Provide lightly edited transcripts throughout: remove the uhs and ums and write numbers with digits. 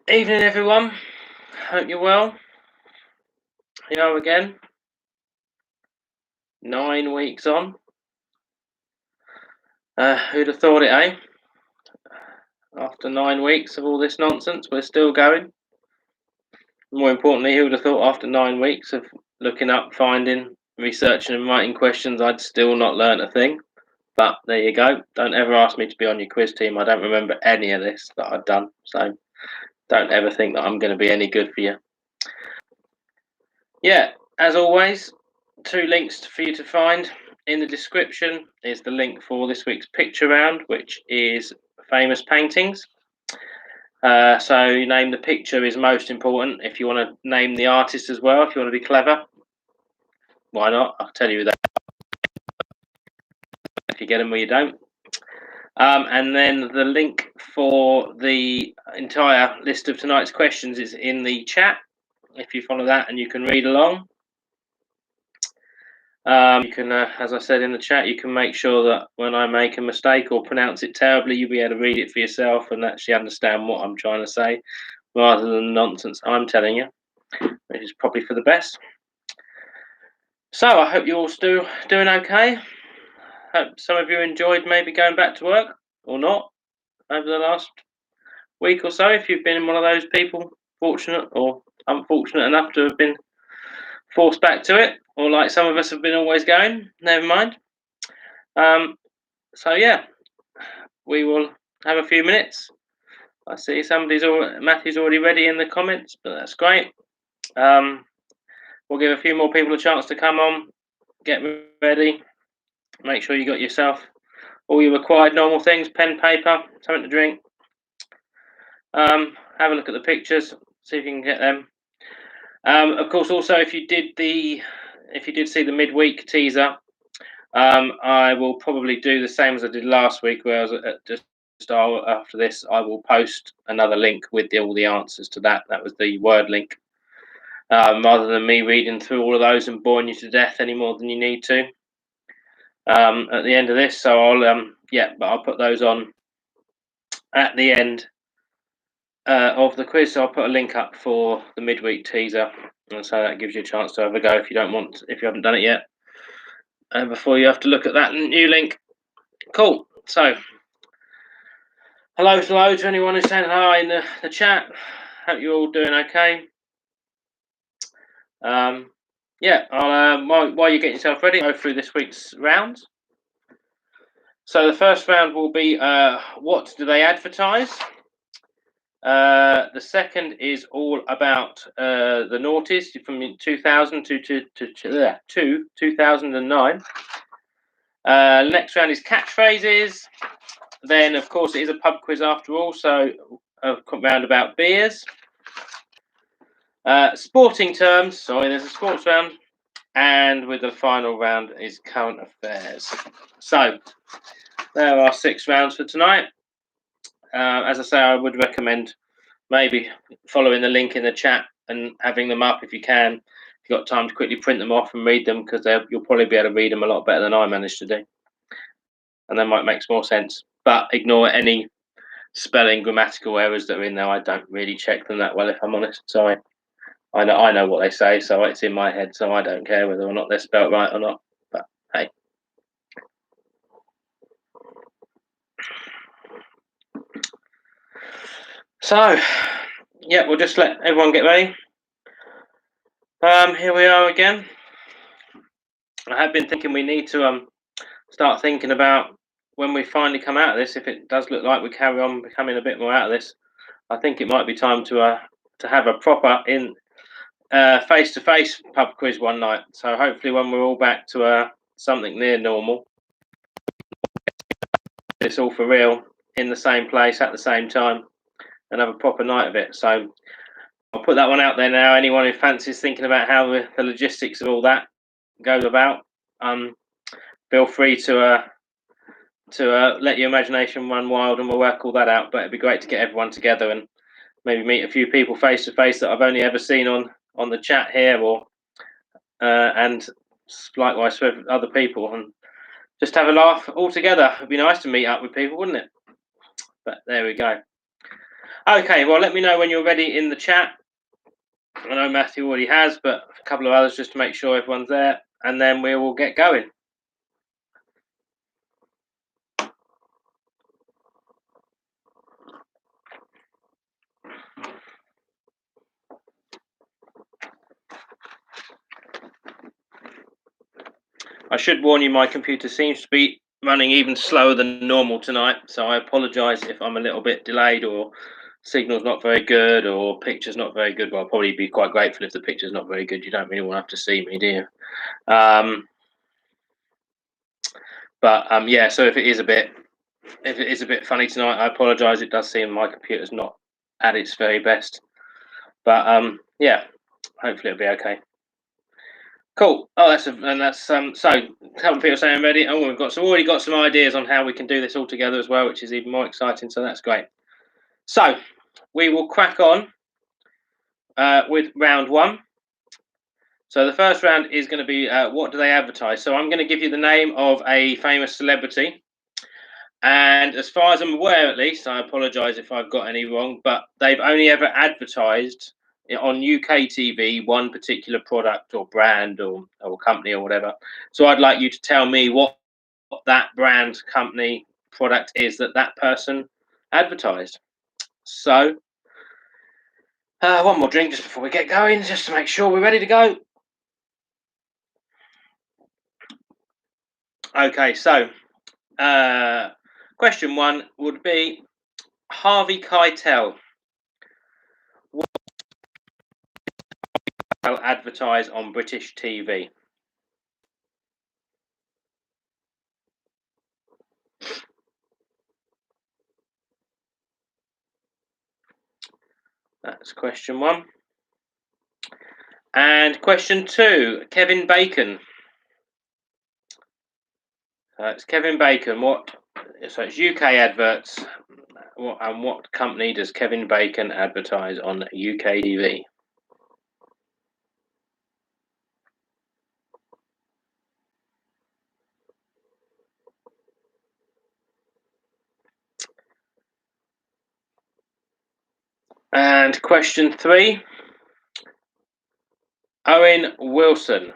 Evening, everyone. Hope you're well. Here we are again. 9 weeks on. Who'd have thought it, eh? After 9 weeks of all this nonsense, we're still going. More importantly, who would have thought after 9 weeks of looking up, finding, researching, and writing questions, I'd still not learnt a thing. But there you go. Don't ever ask me to be on your quiz team. I don't remember any of this that I've done. So don't ever think that I'm going to be any good for you. Yeah, as always, 2 links for you to find. In the description is the link for this week's picture round, which is famous paintings. So name the picture is most important. If you want to name the artist as well, if you want to be clever, why not? I'll tell you that if you get them or you don't. And then the link for the entire list of tonight's questions is in the chat. If you follow that and you can read along. You can, as I said in the chat, you can make sure that when I make a mistake or pronounce it terribly, you'll be able to read it for yourself and actually understand what I'm trying to say, rather than nonsense I'm telling you, which is probably for the best. So I hope you're all still doing okay. Hope some of you enjoyed maybe going back to work or not over the last week or so. If you've been one of those people, fortunate or unfortunate enough to have been forced back to it, or like some of us have been always going, never mind. So yeah, we will have a few minutes. I see Matthew's already ready in the comments, but that's great. We'll give a few more people a chance to come on, get ready, make sure you got yourself all your required normal things, pen, paper, something to drink. Have a look at the pictures, see if you can get them. Of course, also if you did see the midweek teaser, I will probably do the same as I did last week, where I was just after this, I will post another link with all the answers to that. That was the Word link, rather than me reading through all of those and boring you to death any more than you need to at the end of this. So I'll put those on at the end of the quiz. So I'll put a link up for the midweek teaser, and so that gives you a chance to have a go if you haven't done it yet, and before you have to look at that new link. Cool. So hello to anyone who's saying hi in the chat. Hope you're all doing okay. While you're getting yourself ready, go through this week's rounds. So the first round will be what do they advertise? The second is all about the noughties from 2000 to 2009. Next round is catchphrases. Then, of course, it is a pub quiz after all, so a round about beers. Sporting terms. Sorry, there's a sports round. And with the final round is current affairs. So there are 6 rounds for tonight. As I say, I would recommend maybe following the link in the chat and having them up if you can. If you've got time to quickly print them off and read them, because you'll probably be able to read them a lot better than I managed to do. And that might make more sense. But ignore any spelling, grammatical errors that are in there. I don't really check them that well, if I'm honest. So I know what they say, so it's in my head, so I don't care whether or not they're spelt right or not. But hey. So, yeah, we'll just let everyone get ready. Here we are again. I have been thinking we need to start thinking about when we finally come out of this. If it does look like we carry on becoming a bit more out of this, I think it might be time to have a proper face-to-face pub quiz one night. So hopefully, when we're all back to something near normal, it's all for real in the same place at the same time, and have a proper night of it. So I'll put that one out there now. Anyone who fancies thinking about how the logistics of all that goes about, feel free to let your imagination run wild, and we'll work all that out. But it'd be great to get everyone together and maybe meet a few people face to face that I've only ever seen on the chat here, or and likewise with other people, and just have a laugh all together. It'd be nice to meet up with people, wouldn't it? But there we go. Okay, well, let me know when you're ready in the chat. I know Matthew already has, but a couple of others just to make sure everyone's there, and then we will get going. I should warn you, my computer seems to be running even slower than normal tonight, so I apologise if I'm a little bit delayed or signal's not very good or picture's not very good. Well, I'll probably be quite grateful if the picture's not very good. You don't really want to have to see me, do you? Yeah, so if it is a bit funny tonight, I apologise. It does seem my computer's not at its very best, but yeah, hopefully it'll be okay. Cool. Oh, that's so. A couple of people saying ready. Oh, we've already got some ideas on how we can do this all together as well, which is even more exciting. So that's great. So we will crack on with round one. So the first round is going to be what do they advertise? So I'm going to give you the name of a famous celebrity, and as far as I'm aware, at least, I apologise if I've got any wrong, but they've only ever advertised on UK TV one particular product or brand or company or whatever. So I'd like you to tell me what that brand, company, product is that person advertised. So one more drink just before we get going, just to make sure we're ready to go. Okay, so question one would be Harvey Keitel will advertise on British TV. That's question one. And question two, Kevin Bacon. It's Kevin Bacon. So it's UK adverts. What company does Kevin Bacon advertise on UK TV? And question three, Owen Wilson.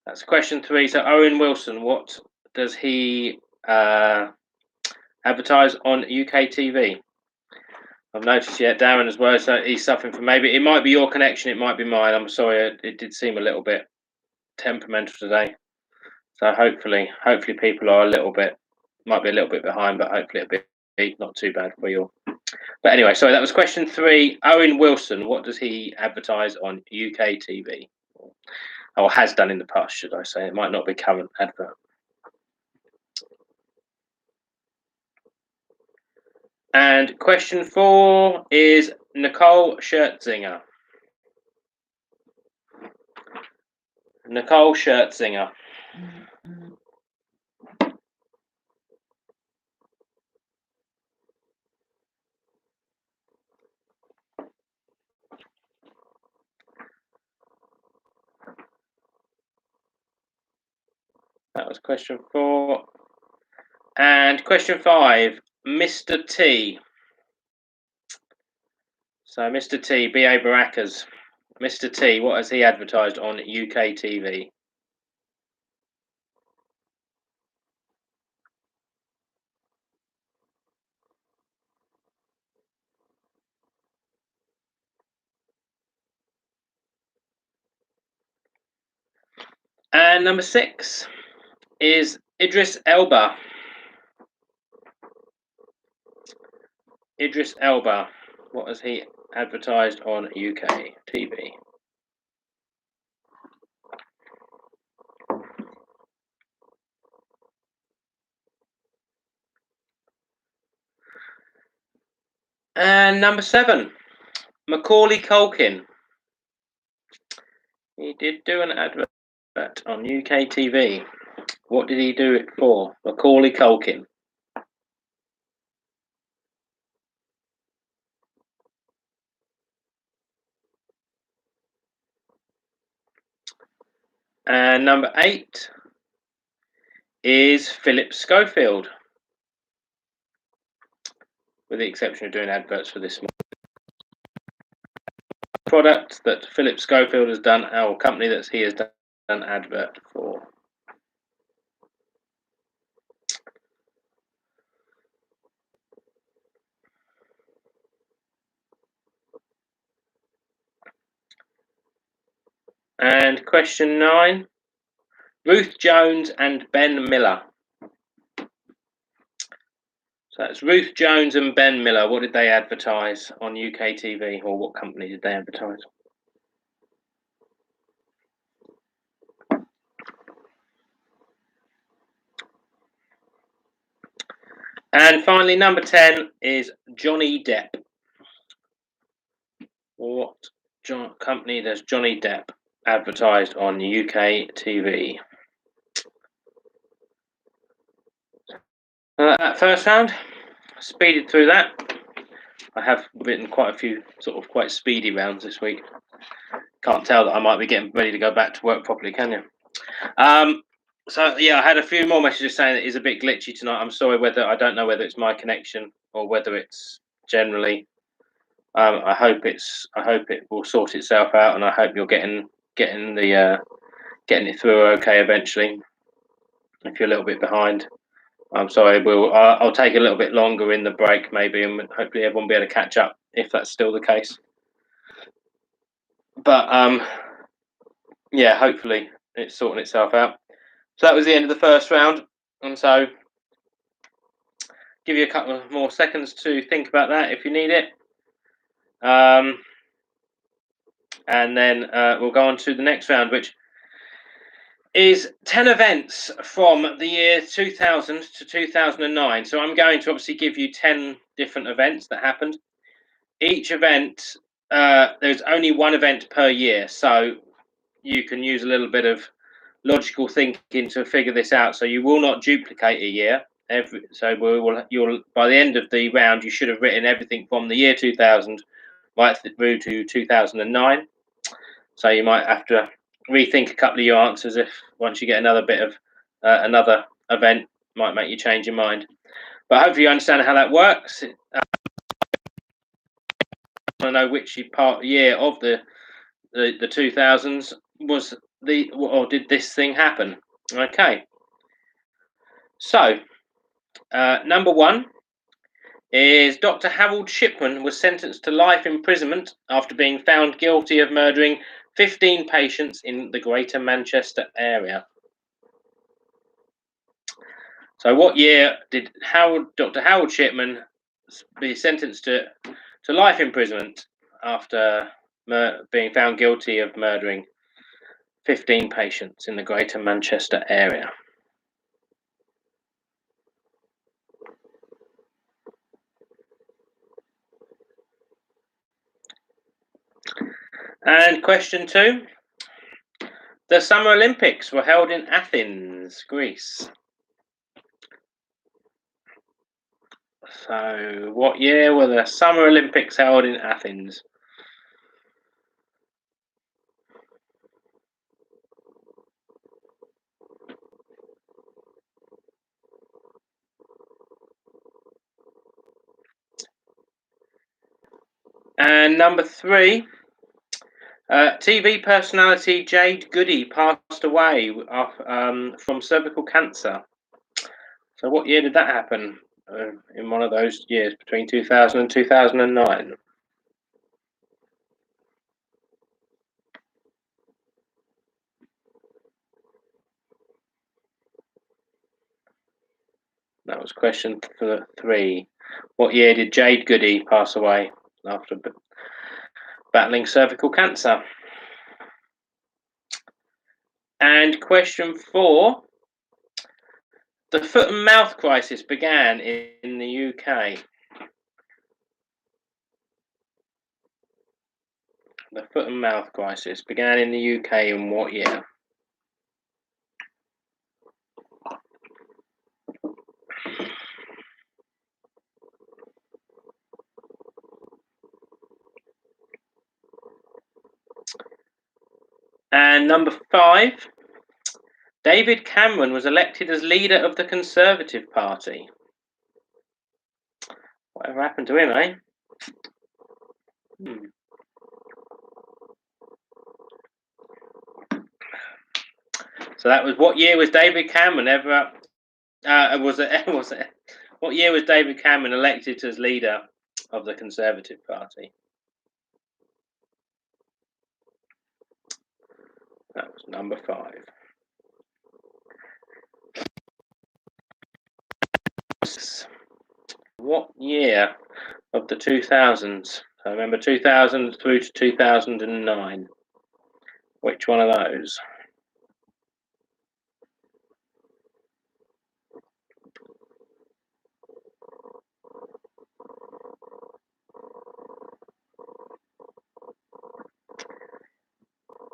That's question three. So Owen Wilson, what does he advertise on UK TV? I've noticed, Darren as well. So he's suffering from maybe it might be your connection, it might be mine. I'm sorry, it did seem a little bit temperamental today. So hopefully people are might be a little bit behind, but hopefully it'll be not too bad for you. But anyway, sorry, that was question three. Owen Wilson, what does he advertise on UK TV? Or has done in the past, should I say? It might not be current advert. And question four is Nicole Scherzinger. Nicole Scherzinger. That was question four. And question five, Mr. T. So Mr. T, B.A. Baracus. Mr. T, what has he advertised on UK TV? And number six is Idris Elba. Idris Elba, what has he advertised on UK TV? And number seven, Macaulay Culkin. He did do an advert on UK TV. What did he do it for? Macaulay Culkin. And number eight is Philip Schofield. with the exception of doing adverts for this product that Philip Schofield has done, our company that he has done advert for. And question 9, Ruth Jones and Ben Miller. So that's Ruth Jones and Ben Miller. What did they advertise on UK TV, or what company did they advertise? And finally, number 10 is Johnny Depp. What company does Johnny Depp advertised on UK TV? That first round, speeded through that. I have written quite a few sort of quite speedy rounds this week. Can't tell that I might be getting ready to go back to work properly, can you? So yeah, I had a few more messages saying that it's a bit glitchy tonight. I'm sorry, I don't know whether it's my connection or whether it's generally. I hope it will sort itself out, and I hope you're getting it through okay eventually. If you're a little bit behind, I'm sorry. I'll take a little bit longer in the break maybe, and hopefully everyone will be able to catch up if that's still the case. But yeah, hopefully it's sorting itself out. So that was the end of the first round, and so give you a couple of more seconds to think about that if you need it. And then we'll go on to the next round, which is 10 events from the year 2000 to 2009. So I'm going to obviously give you 10 different events that happened. Each event, there's only one event per year, so you can use a little bit of logical thinking to figure this out. So you will not duplicate a year. You'll by the end of the round, you should have written everything from the year 2000 right through to 2009. So you might have to rethink a couple of your answers if once you get another bit of another event might make you change your mind. But hopefully you understand how that works. I want to know which year of the 2000s was did this thing happen? Okay. So number 1 is Dr. Harold Shipman was sentenced to life imprisonment after being found guilty of murdering 15 patients in the Greater Manchester area. So what year did Dr. Harold Shipman be sentenced to life imprisonment after being found guilty of murdering 15 patients in the Greater Manchester area? And question 2. The Summer Olympics were held in Athens, Greece. So what year were the Summer Olympics held in Athens? And number 3, TV personality Jade Goody passed away from cervical cancer. So what year did that happen? In one of those years between 2000 and 2009. That was question 3. What year did Jade Goody pass away after battling cervical cancer? And question 4. The foot and mouth crisis began in the UK. The foot and mouth crisis began in the UK in what year? And number 5, David Cameron was elected as leader of the Conservative Party. Whatever happened to him, eh? So that was, what year was David Cameron ever? What year was David Cameron elected as leader of the Conservative Party? That was number 5. What year of the 2000s? I remember 2000 through to 2009. Which one of those?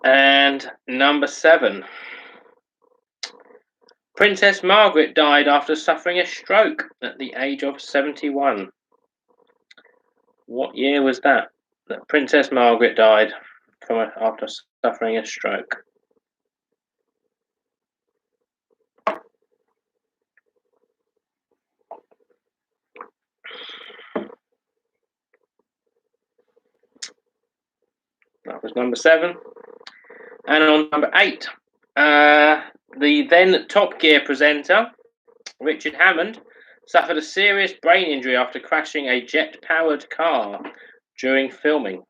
And number 7. Princess Margaret died after suffering a stroke at the age of 71. What year was that Princess Margaret died after suffering a stroke? That was number 7. And on number 8, the then Top Gear presenter, Richard Hammond, suffered a serious brain injury after crashing a jet-powered car during filming.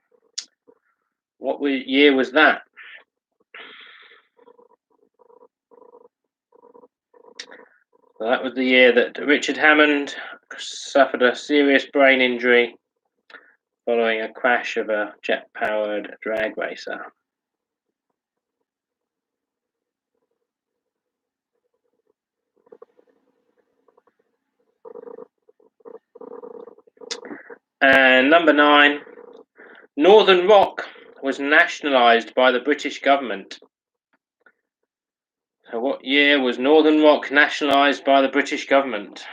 What year was that? So that was the year that Richard Hammond suffered a serious brain injury following a crash of a jet-powered drag racer. And number 9, Northern Rock was nationalised by the British government. So what year was Northern Rock nationalised by the British government?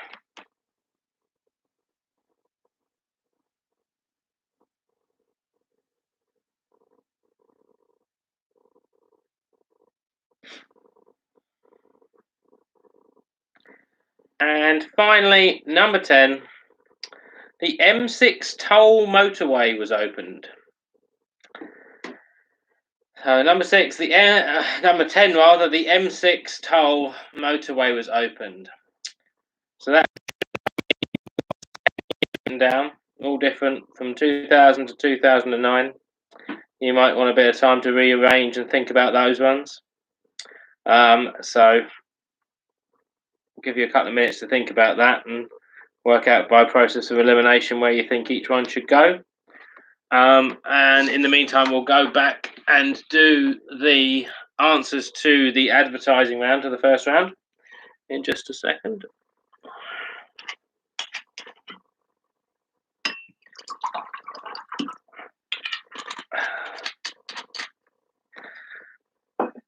And finally, number 10, the M6 toll motorway was opened. Number 10 rather, the M6 toll motorway was opened. So that down, all different from 2000 to 2009. You might want a bit of time to rearrange and think about those ones. So I'll give you a couple of minutes to think about that and work out by process of elimination where you think each one should go. And in the meantime, we'll go back and do the answers to the advertising round, to the first round, in just a second.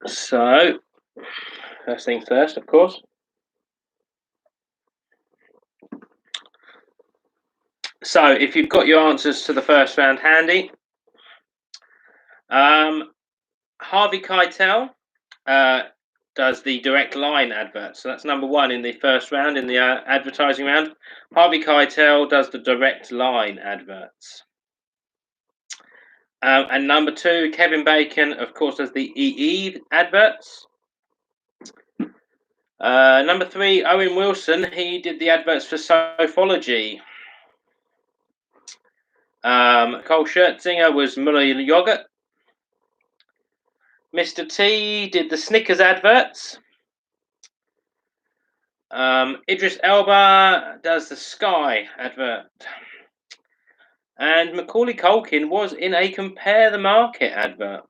So, first things first, of course. So, if you've got your answers to the first round handy, Harvey Keitel does the direct line advert. So that's number 1 in the first round, in the advertising round. Harvey Keitel does the direct line adverts. And number 2, Kevin Bacon, of course, does the EE adverts. Number 3, Owen Wilson, he did the adverts for Sofology. Cole Scherzinger was Muller Yogurt. Mr. T did the Snickers adverts. Idris Elba does the Sky advert. And Macaulay Culkin was in a Compare the Market advert,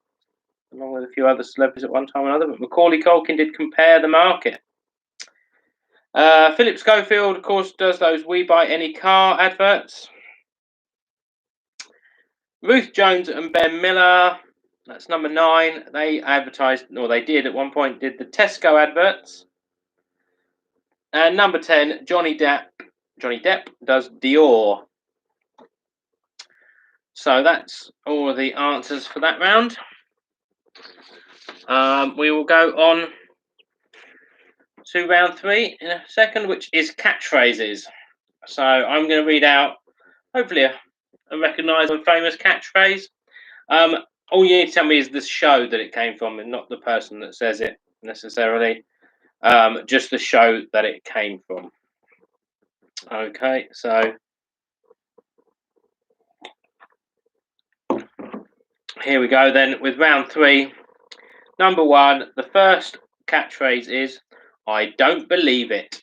along with a few other celebrities at one time or another, but Macaulay Culkin did Compare the Market. Philip Schofield, of course, does those We Buy Any Car adverts. Ruth Jones and Ben Miller, that's number 9. They advertised, or they did at one point, did the Tesco adverts. And number 10, Johnny Depp does Dior. So that's all of the answers for that round. We will go on to round 3 in a second, which is catchphrases. So I'm going to read out hopefully a recognisable, famous catchphrase. All you need to tell me is the show that it came from, and not the person that says it necessarily. Just the show that it came from. Okay, so here we go then with round 3. Number 1, the first catchphrase is, "I don't believe it."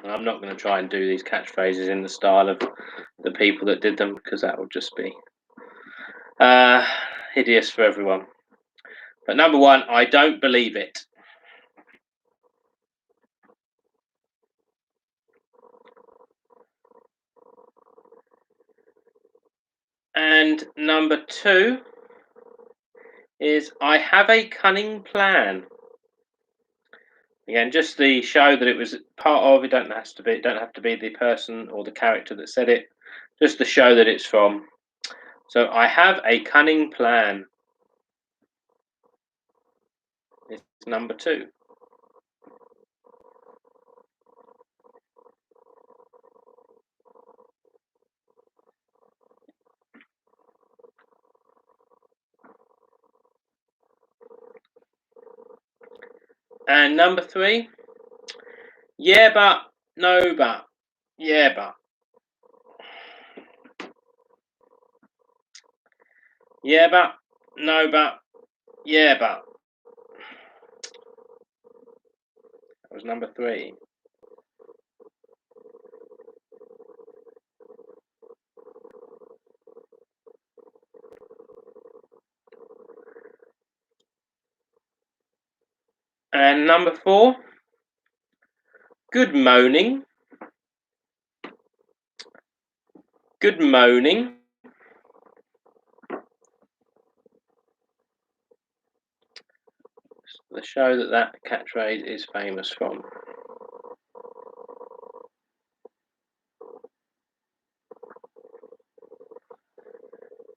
And I'm not going to try and do these catchphrases in the style of the people that did them, because that would just be hideous for everyone. But number 1, "I don't believe it." And number 2 is, "I have a cunning plan." Again, just the show that it was part of. It don't have to be the person or the character that said it. Just the show that it's from. So, "I have a cunning plan" is number 2. And number 3, "Yeah, but, no, but, yeah, but, yeah, but, no, but, yeah, but." That was number 3. And number 4, "Good moaning." Good moaning. The show that catchphrase is famous from.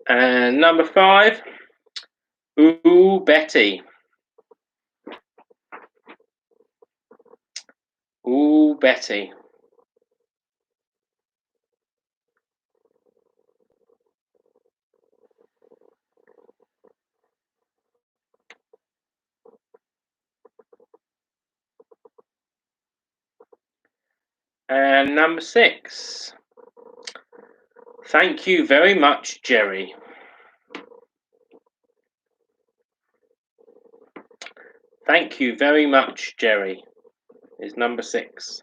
And number 5, "Ooh, Betty." Ooh, Betty. And number 6, "Thank you very much, Jerry." Thank you very much, Jerry is number 6.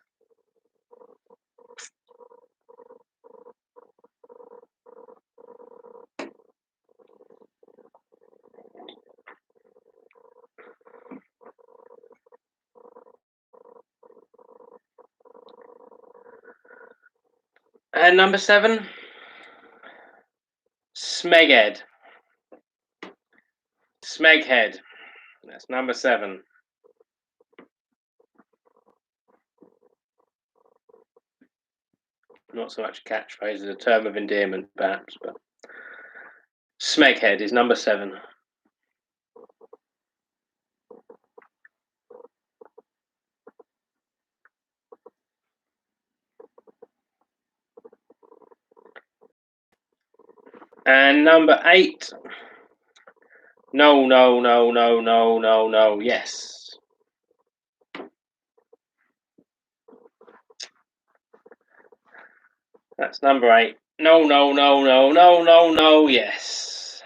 And number 7, Smeghead. Smeghead. That's number 7. Not so much a catchphrase as a term of endearment, perhaps, but Smeghead is number 7. And number 8, "No, no, no, no, no, no, no, yes." That's number 8. "No, no, no, no, no, no, no, yes."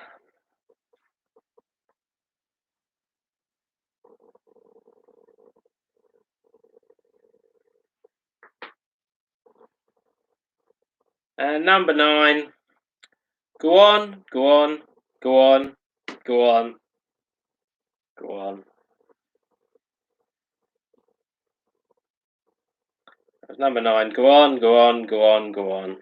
And number 9, "Go on, go on, go on, go on, go on." That's number 9. "Go on, go on, go on, go on."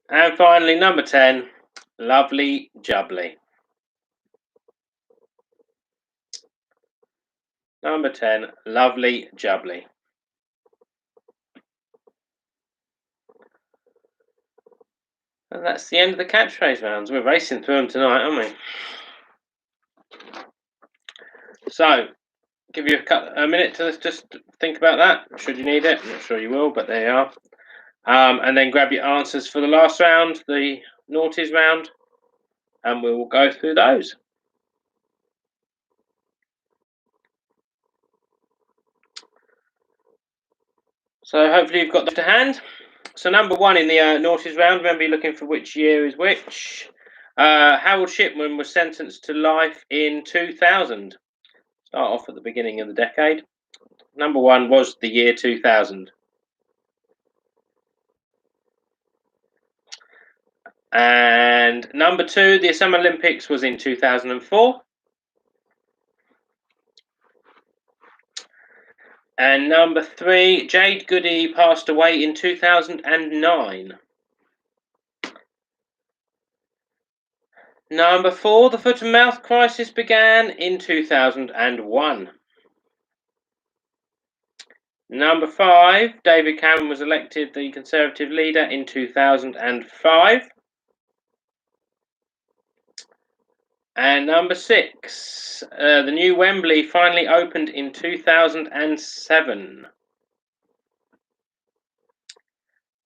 And finally, number 10, "Lovely Jubbly." Number 10, "Lovely Jubbly." And that's the end of the catchphrase rounds. We're racing through them tonight, aren't we? So, give you a minute to just think about that, should you need it. I'm not sure you will, but there you are. And then grab your answers for the last round, the noughties round, and we will go through those. So hopefully you've got those to hand. So number one in the noughties round, remember you're looking for which year is which. Harold Shipman was sentenced to life in 2000. Start off at the beginning of the decade. Number one was the year 2000. And number two, the Summer Olympics was in 2004. And number three, Jade Goody passed away in 2009. Number four, the foot and mouth crisis began in 2001. Number five, David Cameron was elected the Conservative leader in 2005. And number six, the new Wembley finally opened in 2007.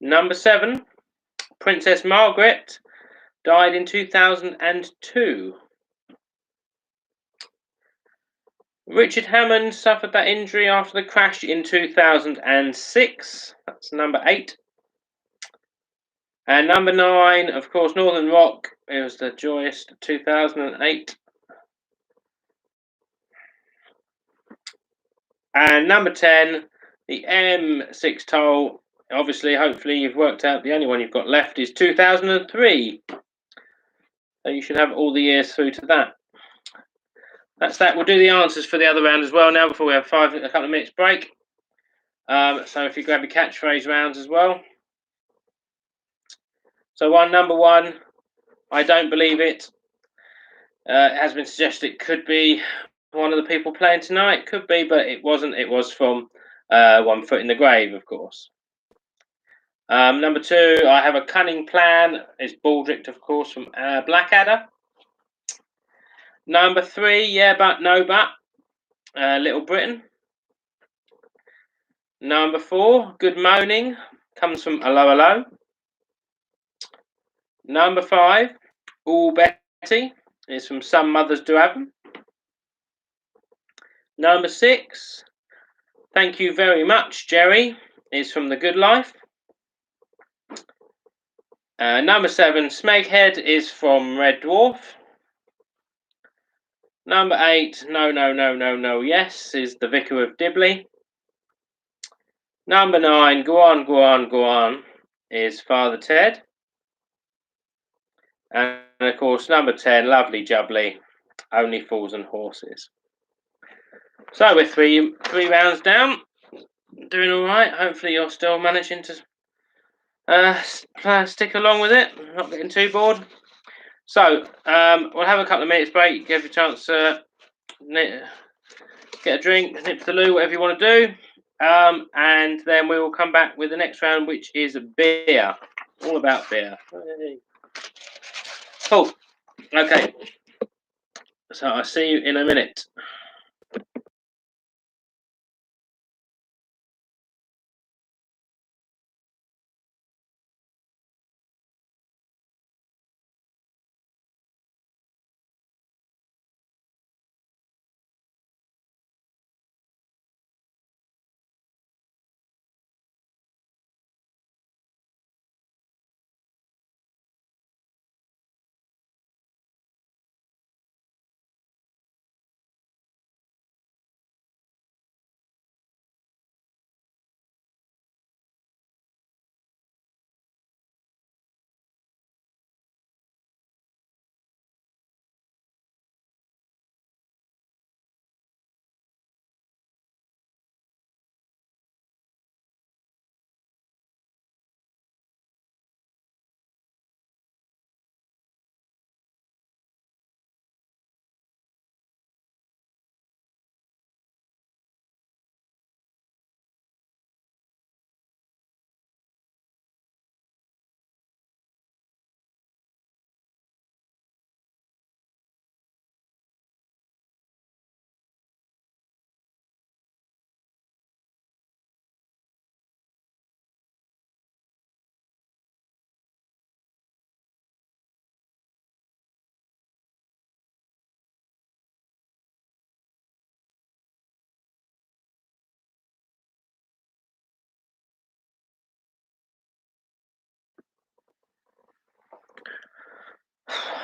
Number seven, Princess Margaret died in 2002. Richard Hammond suffered that injury after the crash in 2006. That's number eight. And number nine, of course, Northern Rock. It was the joyous 2008. And number 10, the M6 toll. Obviously, hopefully you've worked out the only one you've got left is 2003. So you should have all the years through to that. That's that. We'll do the answers for the other round as well now before we have a couple of minutes break. So if you grab your catchphrase rounds as well. So number one, I don't believe it. It has been suggested it could be one of the people playing tonight. Could be, but it wasn't. It was from One Foot in the Grave, of course. Number two, I have a cunning plan. It's Baldrick, of course, from Blackadder. Number three, yeah, but no, but Little Britain. Number four, Good Moaning, comes from Hello Hello. Number five, All Betty, is from Some Mothers Do Have 'Em. Number six, Thank You Very Much, Jerry, is from The Good Life. Number seven, Smeghead, is from Red Dwarf. Number eight, No, No, No, No, No, Yes, is The Vicar of Dibley. Number nine, Go On, Go On, Go On, is Father Ted. And of course, number 10, Lovely Jubbly, Only Fools and Horses. So we're three rounds down, doing all right. Hopefully you're still managing to stick along with it, not getting too bored. So we'll have a couple of minutes break, give you a chance to get a drink, nip to the loo, whatever you want to do. And then we will come back with the next round, which is beer. All about beer. Cool. Okay. So I'll see you in a minute.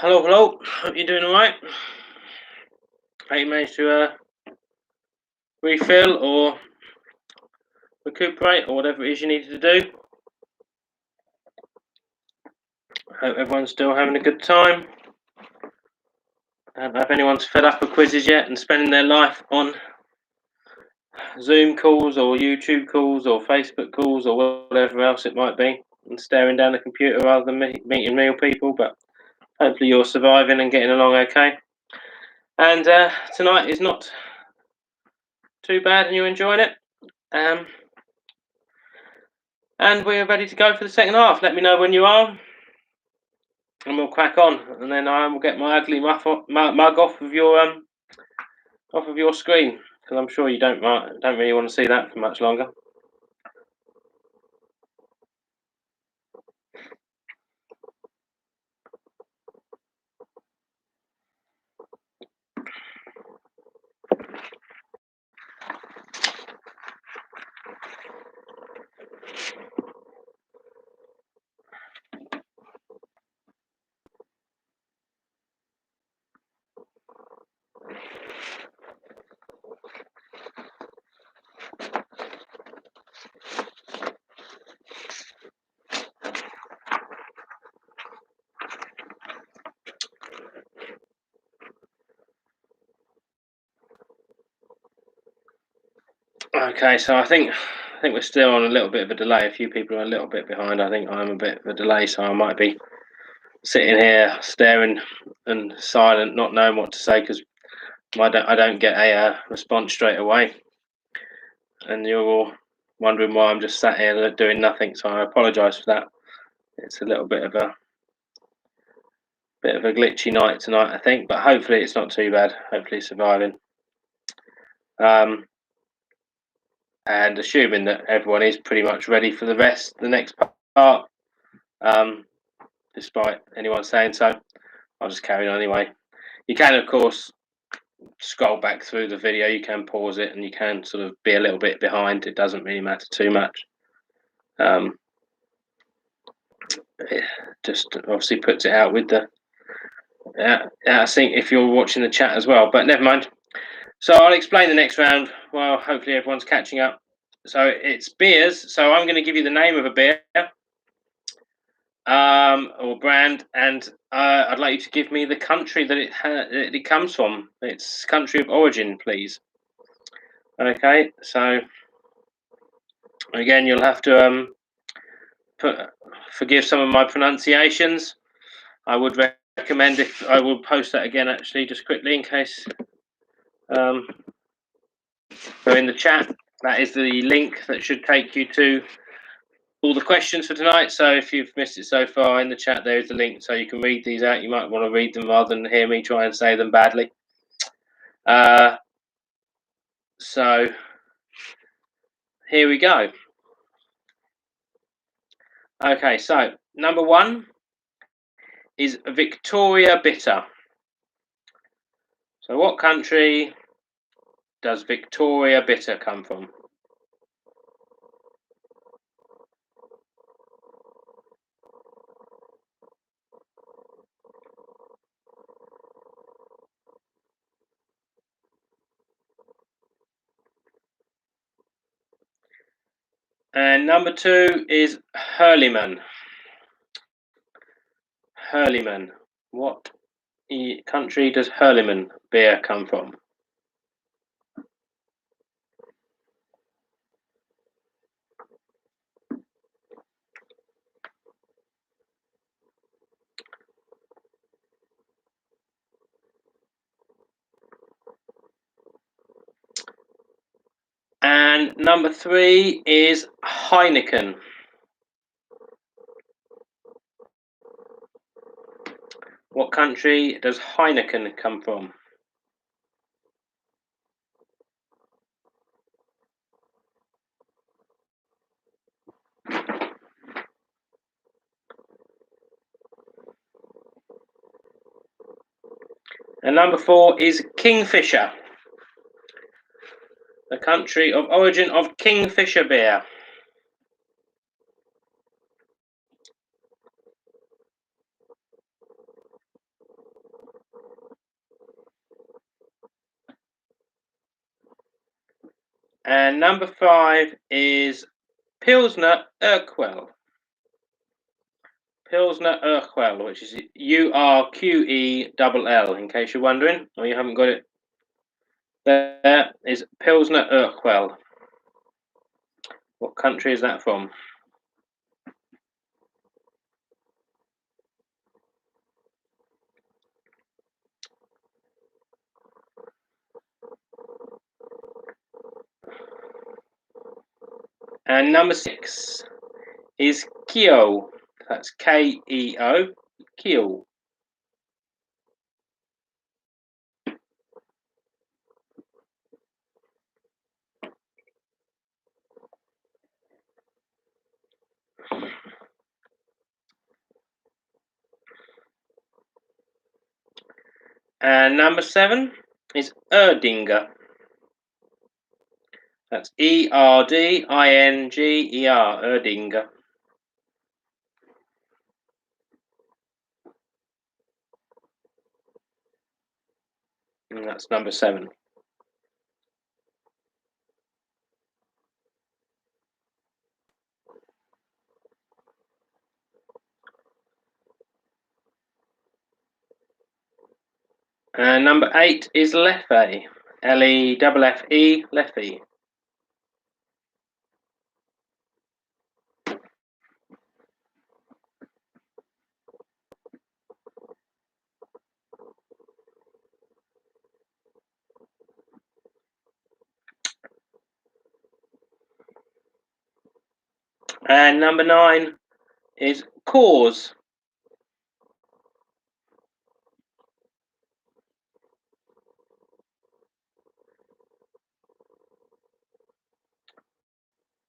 Hello, hello. Hope you're doing all right. Hope you managed to refill or recuperate or whatever it is you needed to do. Hope everyone's still having a good time. I don't know if anyone's fed up with quizzes yet and spending their life on Zoom calls or YouTube calls or Facebook calls or whatever else it might be and staring down the computer rather than meeting real people. But hopefully you're surviving and getting along okay. And tonight is not too bad and you're enjoying it. And we're ready to go for the second half. Let me know when you are, and we'll crack on. And then I will get my ugly mug off of your screen, because I'm sure you don't really want to see that for much longer. Okay, so I think we're still on a little bit of a delay. A few people are a little bit behind. I think I'm a bit of a delay, so I might be sitting here staring and silent, not knowing what to say because I don't get a response straight away, and you're all wondering why I'm just sat here doing nothing. So I apologise for that. It's a little bit of a glitchy night tonight, I think, but hopefully it's not too bad. Hopefully surviving. And assuming that everyone is pretty much ready for the next part, despite anyone saying so, I'll just carry on anyway. You can, of course, scroll back through the video. You can pause it, and you can sort of be a little bit behind. It doesn't really matter too much. It just obviously puts it out with the. I think if you're watching the chat as well, but never mind. So I'll explain the next round. Well, hopefully everyone's catching up. So it's beers. So I'm going to give you the name of a beer or brand, and I'd like you to give me the country that it comes from. Its country of origin, please. Okay. So again, you'll have to forgive some of my pronunciations. I would recommend if I will post that again actually just quickly in case. So in the chat, that is the link that should take you to all the questions for tonight. So if you've missed it so far, in the chat there is the link so you can read these out. You might want to read them rather than hear me try and say them badly. So here we go. Okay, so number one is Victoria Bitter. So what country does Victoria Bitter come from? And number two is Hurliman. Hurliman. What country does Hurliman beer come from? And number three is Heineken. What country does Heineken come from? And number four is Kingfisher. The country of origin of Kingfisher beer. And number 5 is Pilsner Urquell. Pilsner Urquell, which is Urquell, in case you're wondering, or you haven't got it. There is Pilsner Urquell. What country is that from? And number 6 is Keo. That's Keo. Keo. And number 7 is Erdinger. That's Erdinger, Erdinger. And that's number 7. And number 8 is Leffe. Leffe, Leffe. And number 9 is Cause.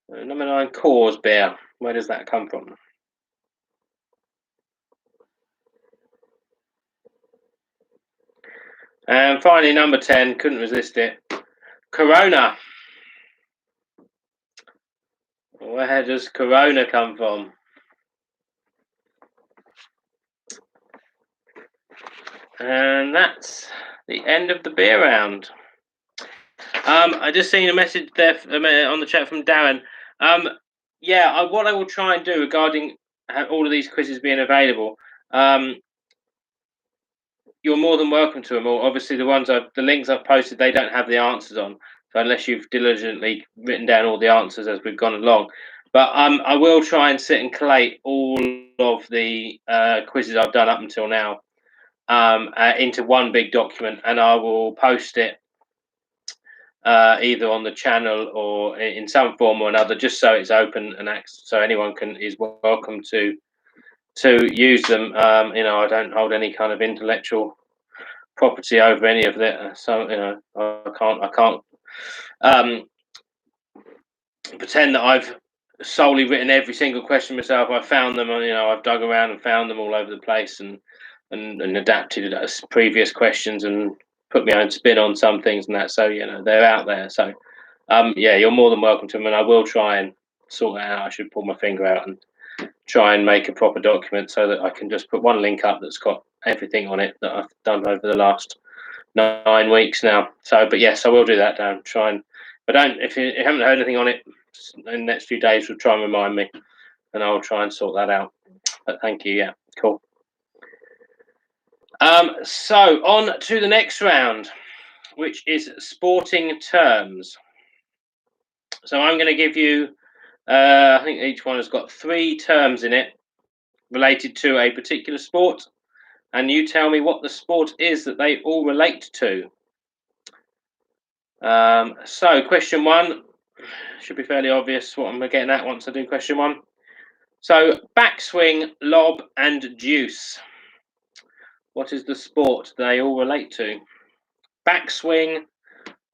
Number 9, Cause beer. Where does that come from? And finally, number 10, couldn't resist it. Corona. Where does Corona come from? And that's the end of the beer round. I just seen a message there on the chat from Darren. What I will try and do regarding all of these quizzes being available, you're more than welcome to them all. Obviously, the links I've posted, they don't have the answers on. So unless you've diligently written down all the answers as we've gone along, but I will try and sit and collate all of the quizzes I've done up until now into one big document, and I will post it either on the channel or in some form or another, just so it's open and so anyone is welcome to use them. I don't hold any kind of intellectual property over any of that, so I can't pretend that I've solely written every single question myself. I found them, and I've dug around and found them all over the place, and adapted previous questions and put my own spin on some things and that. So they're out there. So you're more than welcome to them, and I will try and sort that out. I should pull my finger out and try and make a proper document so that I can just put one link up that's got everything on it that I've done over the last 9 weeks now. So, but yes, I will do that. Try and, if you haven't heard anything on it in the next few days, will try and remind me, and I will try and sort that out. But thank you. Yeah, cool. So on to the next round, which is sporting terms. So I'm going to give you, I think each one has got 3 terms in it related to a particular sport, and you tell me what the sport is that they all relate to. So question 1 should be fairly obvious what I'm getting at once I do question 1. So backswing, lob, and deuce. What is the sport they all relate to? Backswing,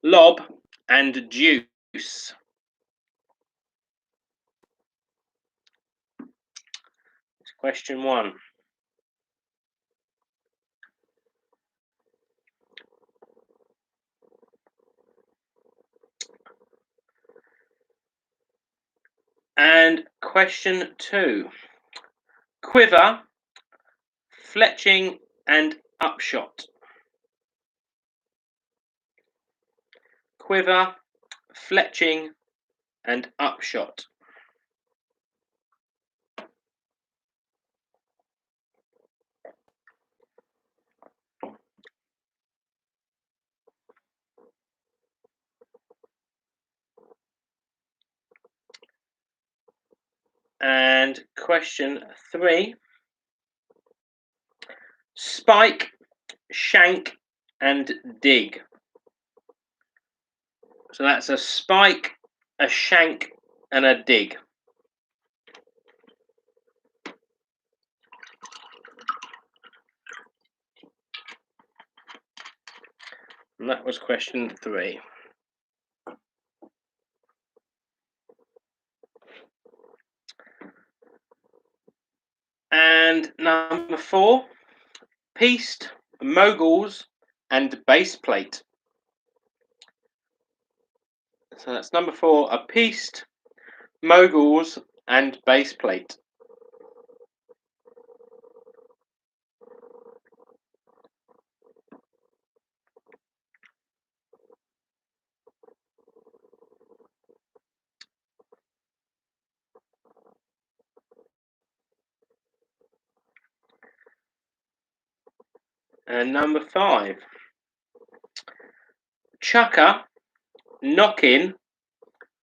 lob, and deuce. Question 1. And question 2. Quiver, fletching, and upshot. Quiver, fletching, and upshot. And question 3. Spike, shank, and dig. So that's a spike, a shank, and a dig. And that was question 3. And number 4, pieced, moguls, and base plate. So that's number 4, a pieced, moguls, and base plate. And number 5, chucker, knock-in,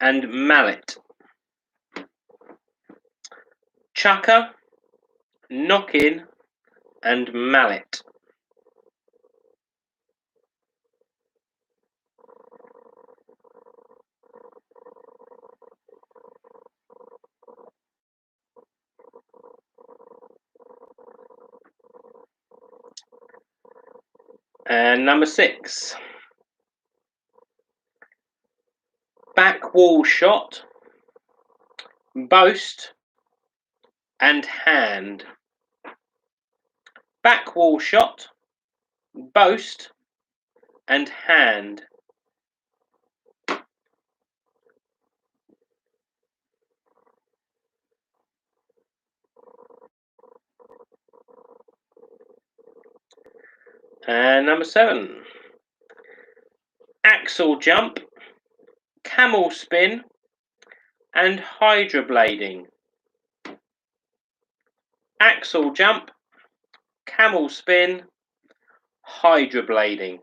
and mallet. Chucker, knock-in, and mallet. And number 6, back wall shot, boast, and hand. Back wall shot, boast, and hand. And number 7, axle jump, camel spin, and hydroblading. Axle jump, camel spin, hydroblading.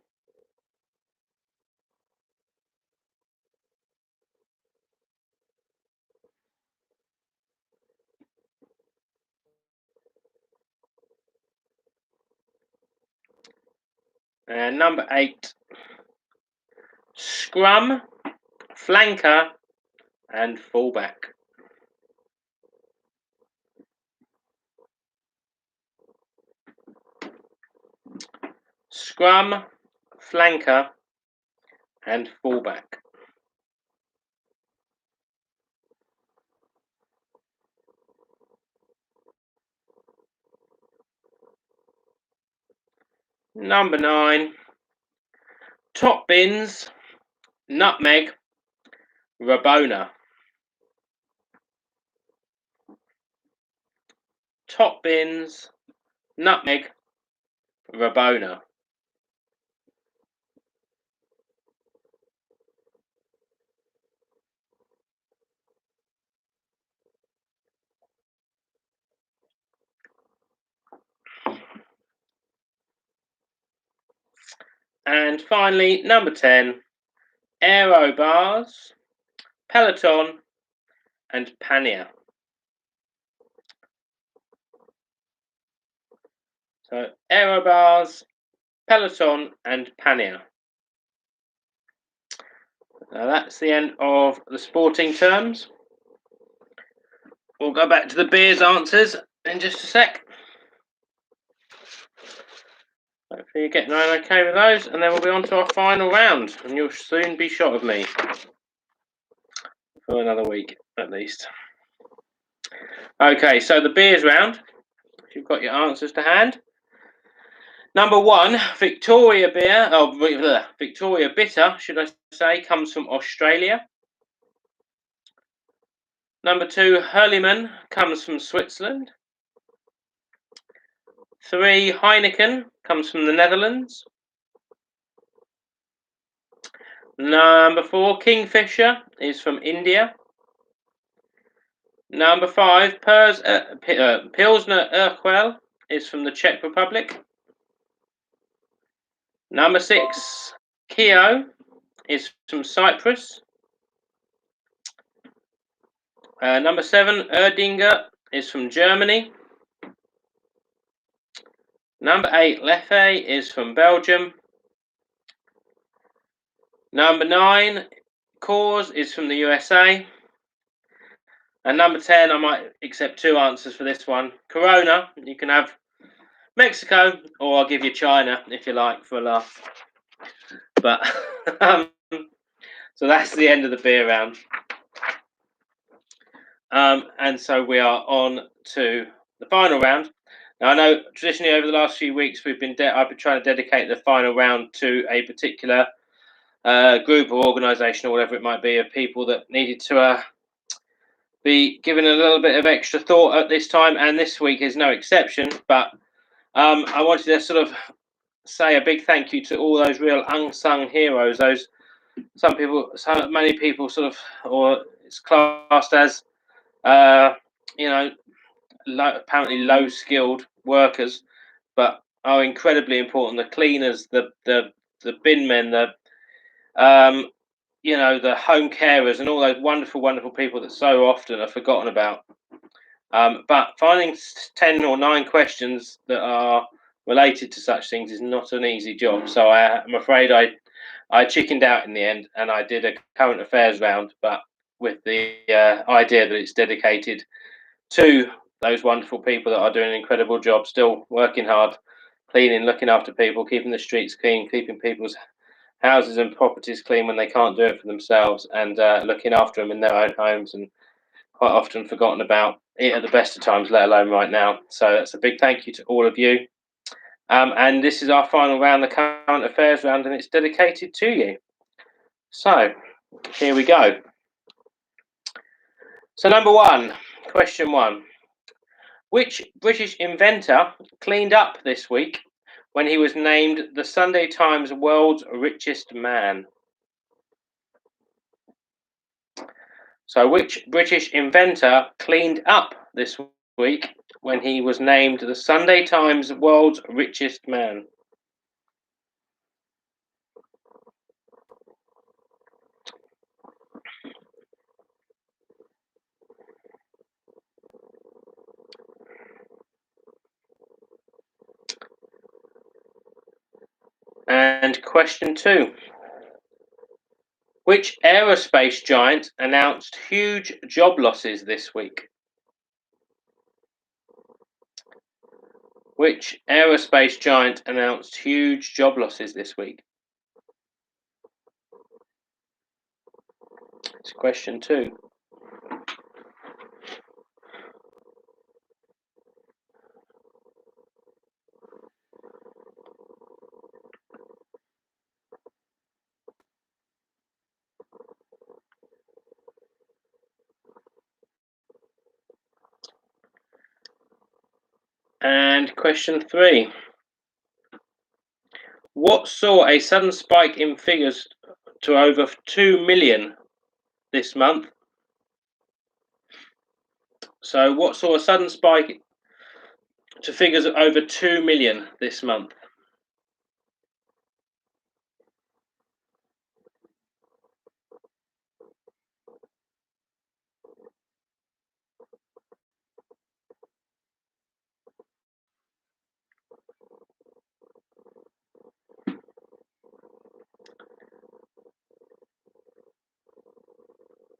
And number 8, scrum, flanker, and fullback. Scrum, flanker, and fullback. Number 9, top bins, nutmeg, Rabona. Top bins, nutmeg, Rabona. And finally, number 10, aero bars, peloton, and pannier. So aero bars, peloton, and pannier. Now that's the end of the sporting terms. We'll go back to the beers answers in just a sec. Hopefully you're getting on okay with those, and then we'll be on to our final round, and you'll soon be shot of me for another week at least. Okay, so the beers round, if you've got your answers to hand. Number 1, Victoria beer, Victoria bitter, should I say, comes from Australia. Number 2, Hurlimann, comes from Switzerland. 3, Heineken, comes from the Netherlands. Number 4, Kingfisher is from India. Number 5, Pilsner Urquell is from the Czech Republic. Number 6, Keo is from Cyprus. Number 7, Erdinger is from Germany. Number 8, Leffe is from Belgium. Number 9, Cause is from the USA. And number 10, I might accept 2 answers for this one. Corona, you can have Mexico, or I'll give you China if you like for a laugh. But so that's the end of the beer round. And so we are on to the final round. Now I know traditionally over the last few weeks I've been trying to dedicate the final round to a particular group or organisation or whatever it might be of people that needed to be given a little bit of extra thought at this time, and this week is no exception. But I wanted to sort of say a big thank you to all those real unsung heroes. Those many people sort of, or it's classed as, apparently low-skilled workers, but are incredibly important. The cleaners, the bin men, the home carers, and all those wonderful, wonderful people that so often are forgotten about. But finding 10 or 9 questions that are related to such things is not an easy job. So I'm afraid I chickened out in the end, and I did a current affairs round, but with the idea that it's dedicated to those wonderful people that are doing an incredible job, still working hard, cleaning, looking after people, keeping the streets clean, keeping people's houses and properties clean when they can't do it for themselves, and looking after them in their own homes, and quite often forgotten about it at the best of times, let alone right now. So that's a big thank you to all of you. And this is our final round, the current affairs round, and it's dedicated to you. So here we go. So number 1, question 1. Which British inventor cleaned up this week when he was named the Sunday Times World's Richest Man? So which British inventor cleaned up this week when he was named the Sunday Times World's Richest Man? And question 2. Which aerospace giant announced huge job losses this week? Which aerospace giant announced huge job losses this week? It's question 2. And question 3. What saw a sudden spike in figures to over 2 million this month? So what saw a sudden spike to figures of over 2 million this month?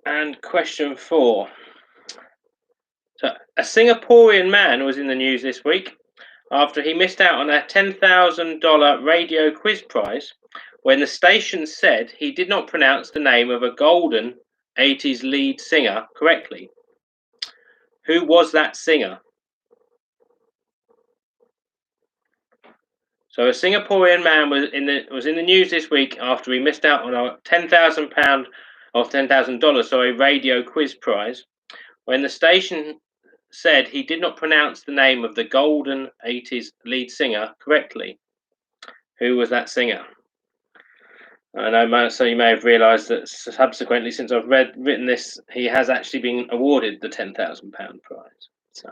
And question 4. So a Singaporean man was in the news this week after he missed out on a $10,000 radio quiz prize when the station said he did not pronounce the name of a golden 80s lead singer correctly. Who was that singer? So a Singaporean man was in the news this week after he missed out on a $10,000 radio quiz prize when the station said he did not pronounce the name of the golden 80s lead singer correctly. Who was that singer? I know, so you may have realised that subsequently, since I've written this, he has actually been awarded the £10,000 prize. So,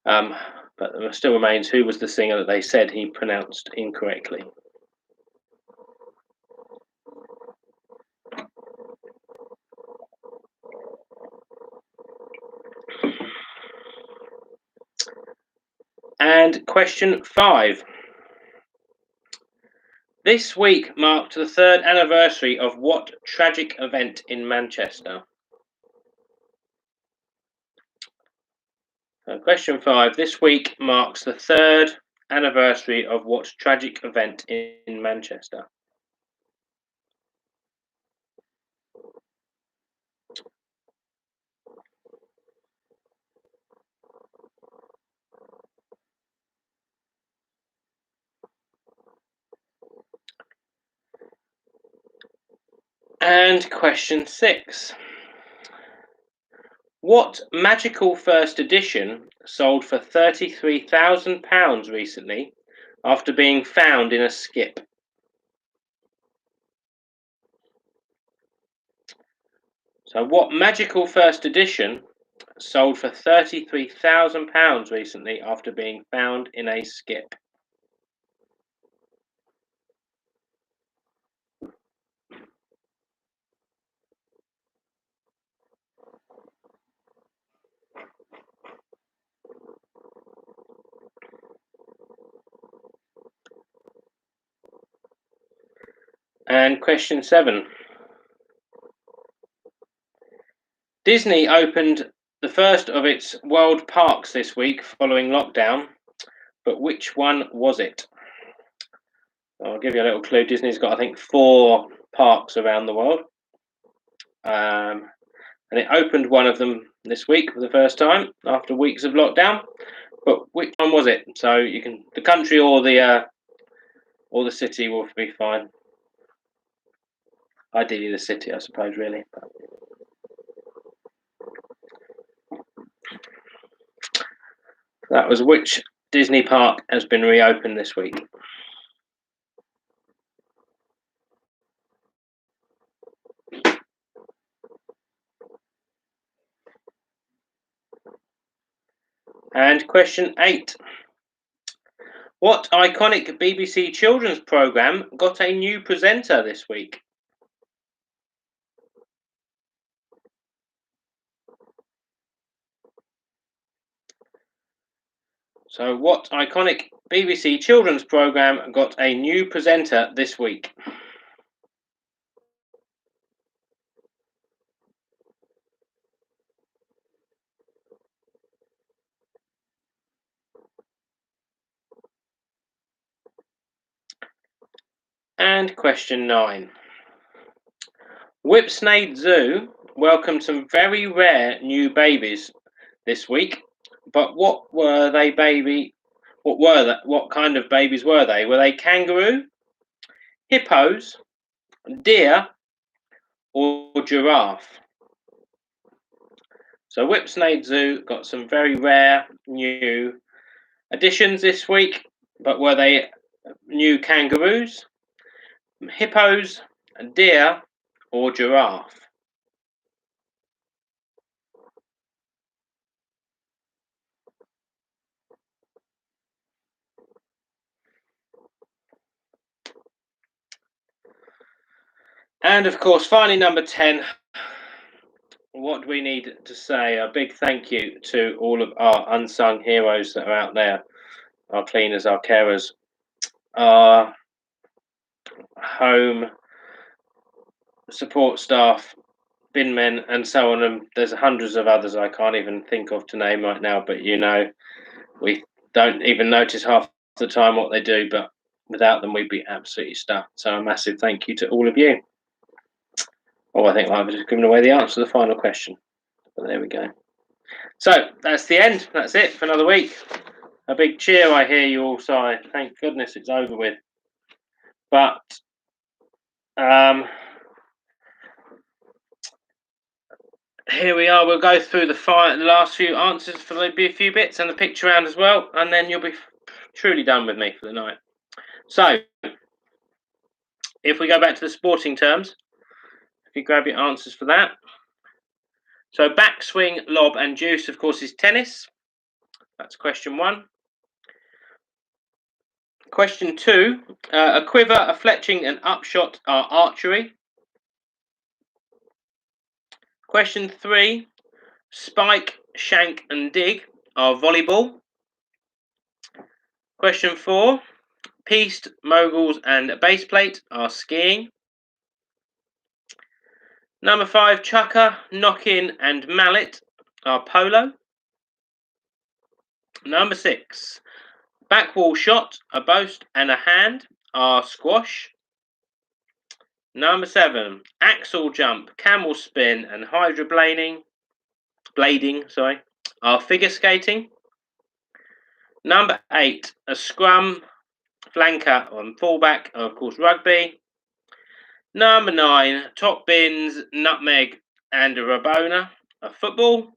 but there still remains who was the singer that they said he pronounced incorrectly. And question 5. This week marked the 3rd anniversary of what tragic event in Manchester? So question 5. This week marks the 3rd anniversary of what tragic event in Manchester? And question 6. What magical first edition sold for £33,000 recently after being found in a skip? So what magical first edition sold for £33,000 recently after being found in a skip? And question 7. Disney opened the first of its world parks this week following lockdown, but which one was it? I'll give you a little clue. Disney's got, I think, 4 parks around the world. And it opened one of them this week for the first time after weeks of lockdown. But which one was it? So you can, the country or the city will be fine. Ideally, the city, I suppose, really. But that was which Disney park has been reopened this week. And question 8. What iconic BBC children's programme got a new presenter this week? So what iconic BBC children's programme got a new presenter this week? And question 9. Whipsnade Zoo welcomed some very rare new babies this week, but what were they, baby? What kind of babies were they? Were they kangaroo, hippos, deer, or giraffe? So Whipsnade Zoo got some very rare new additions this week, but were they new kangaroos, hippos, deer, or giraffe? And of course, finally, number 10. What do we need to say? A big thank you to all of our unsung heroes that are out there, our cleaners, our carers, our home support staff, bin men, and so on. And there's hundreds of others I can't even think of to name right now, but we don't even notice half the time what they do, but without them, we'd be absolutely stuffed. So a massive thank you to all of you. Oh, I think I've just given away the answer to the final question. But there we go. So that's the end. That's it for another week. A big cheer, I hear you all sigh. Thank goodness it's over with. But here we are. We'll go through the last few answers for maybe a few bits and the picture round as well, and then you'll be truly done with me for the night. So if we go back to the sporting terms, if you grab your answers for that. So backswing, lob, and deuce, of course, is tennis. That's question 1. Question 2, a quiver, a fletching, and upshot are archery. Question 3, spike, shank, and dig are volleyball. Question 4, piste, moguls, and baseplate are skiing. Number 5, chucker, knock-in, and mallet are polo. Number 6, back wall shot, a boast, and a hand are squash. Number 7, axle jump, camel spin, and hydroblading are figure skating. Number 8, a scrum, flanker, and fullback are, of course, rugby. Number 9, top bins, nutmeg, and a rabona are football.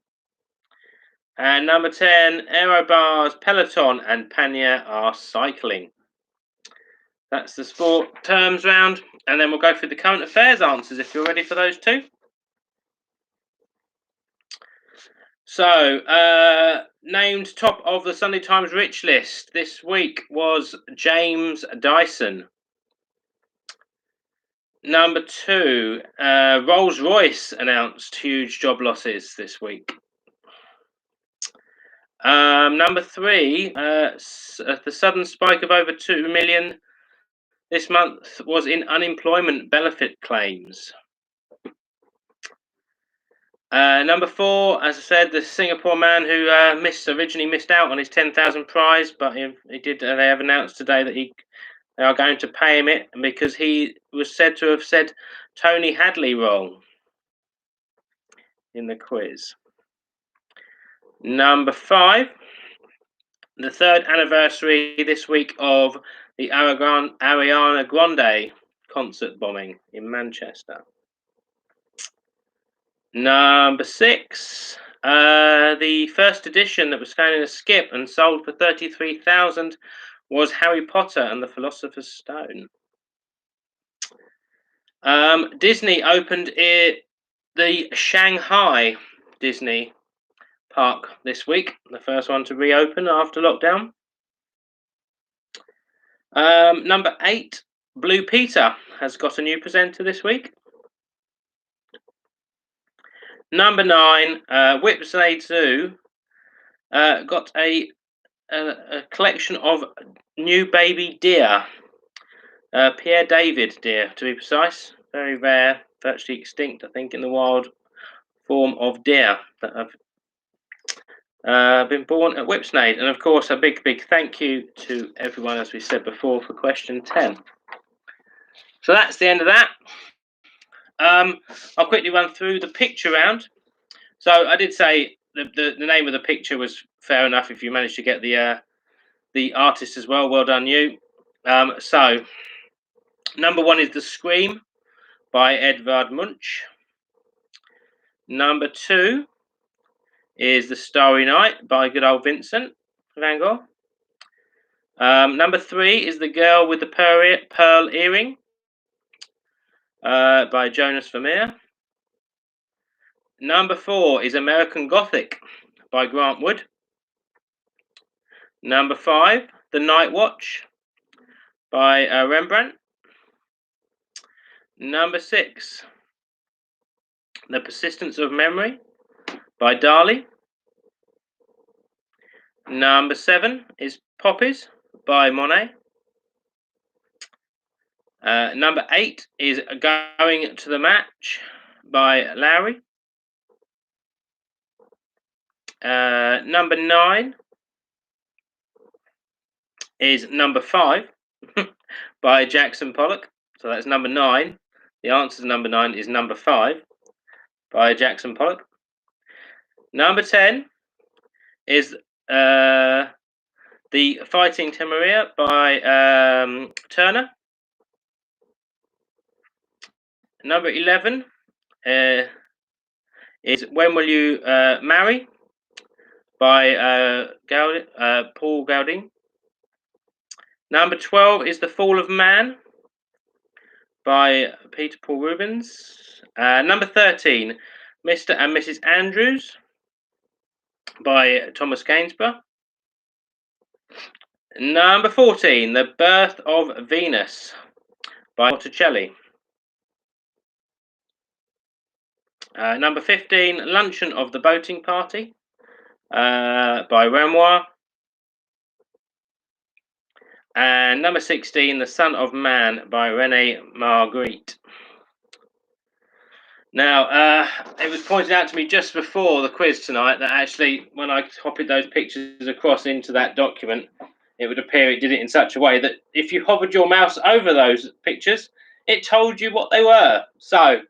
And number 10, aero bars, peloton, and pannier are cycling. That's the sport terms round, and then we'll go through the current affairs answers if you're ready for those two. So, named top of the Sunday Times Rich list this week was James Dyson. Number 2, Rolls-Royce announced huge job losses this week. Number 3, the sudden spike of over 2 million this month was in unemployment benefit claims. Number 4, as I said, the Singapore man who originally missed out on his 10,000 prize, but he did. They have announced today that they are going to pay him it because he was said to have said Tony Hadley wrong in the quiz. Number 5, the 3rd anniversary this week of the Ariana Grande concert bombing in Manchester. Number 6, the first edition that was found in a skip and sold for 33,000 was Harry Potter and the Philosopher's Stone. Disney opened the Shanghai Disney Park this week, the first one to reopen after lockdown. Number 8, Blue Peter has got a new presenter this week. Number 9, Whipsnade Zoo got a collection of new baby deer, Pierre David deer to be precise, very rare, virtually extinct, I think, in the wild form of deer that have been born at Whipsnade. And of course, a big thank you to everyone, as we said before, for question 10. So that's the end of that. I'll quickly run through the picture round. So I did say the name of the picture was fair enough if you managed to get the artist as well. Well done, you. So number 1 is The Scream by Edvard Munch. Number 2 is The Starry Night by good old Vincent van Gogh. Number 3 is The Girl with the Pearl Earring by Jonas Vermeer. Number 4 is American Gothic by Grant Wood. Number 5, The Night Watch by Rembrandt. Number 6, The Persistence of Memory by Dali. Number 7 is Poppies by Monet. Number 8 is Going to the Match by Lowry. Number 9 is Number 5 by Jackson Pollock. So that's number 9. The answer to number 9 is Number 5 by Jackson Pollock. Number 10 is The Fighting Tamaria by Turner. Number 11 is When Will You Marry by Paul Gauguin. Number 12 is The Fall of Man by Peter Paul Rubens. Number 13, Mr. and Mrs. Andrews by Thomas Gainsborough. Number 14, The Birth of Venus by Botticelli. Number 15, Luncheon of the Boating Party by Renoir. And number 16, The Son of Man by Rene Magritte. Now, it was pointed out to me just before the quiz tonight that actually, when I copied those pictures across into that document, it would appear it did it in such a way that if you hovered your mouse over those pictures, it told you what they were. So,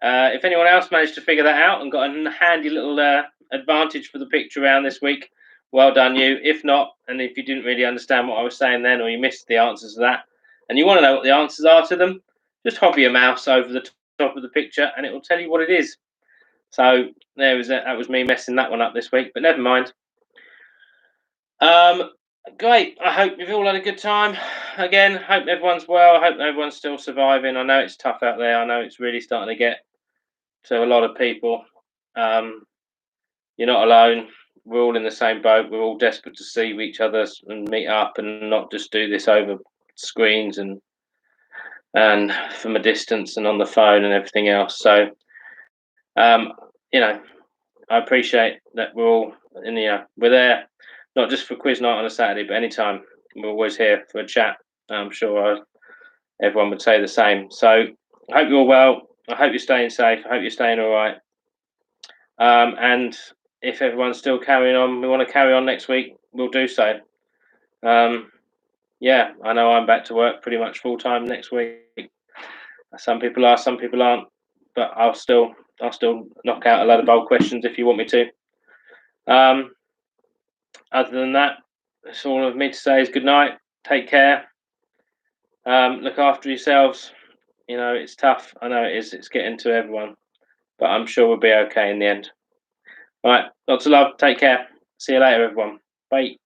if anyone else managed to figure that out and got a handy little advantage for the picture round this week, well done you. If not, and if you didn't really understand what I was saying then, or you missed the answers to that, and you want to know what the answers are to them, just hover your mouse over the top of the picture and it will tell you what it is. So there was that was me messing that one up this week, but never mind. Great. I hope you've all had a good time. Again, hope everyone's well. I hope everyone's still surviving. I know it's tough out there. I know it's really starting to get to a lot of people. You're not alone. We're all in the same boat. We're all desperate to see each other and meet up and not just do this over screens and from a distance and on the phone and everything else. So, you know, I appreciate that we're all we're there, not just for quiz night on a Saturday, but anytime. We're always here for a chat. I'm sure everyone would say the same. So I hope you're all well. I hope you're staying safe. I hope you're staying all right. And if everyone's still carrying on, we want to carry on next week, we'll do so. Yeah, I know I'm back to work pretty much full time next week. Some people are, some people aren't, but I'll still knock out a lot of bold questions if you want me to. Other than that, that's all of me to say is good night. Take care. Look after yourselves. You know, it's tough. I know it is. It's getting to everyone, but I'm sure we'll be okay in the end. All right. Lots of love. Take care. See you later, everyone. Bye.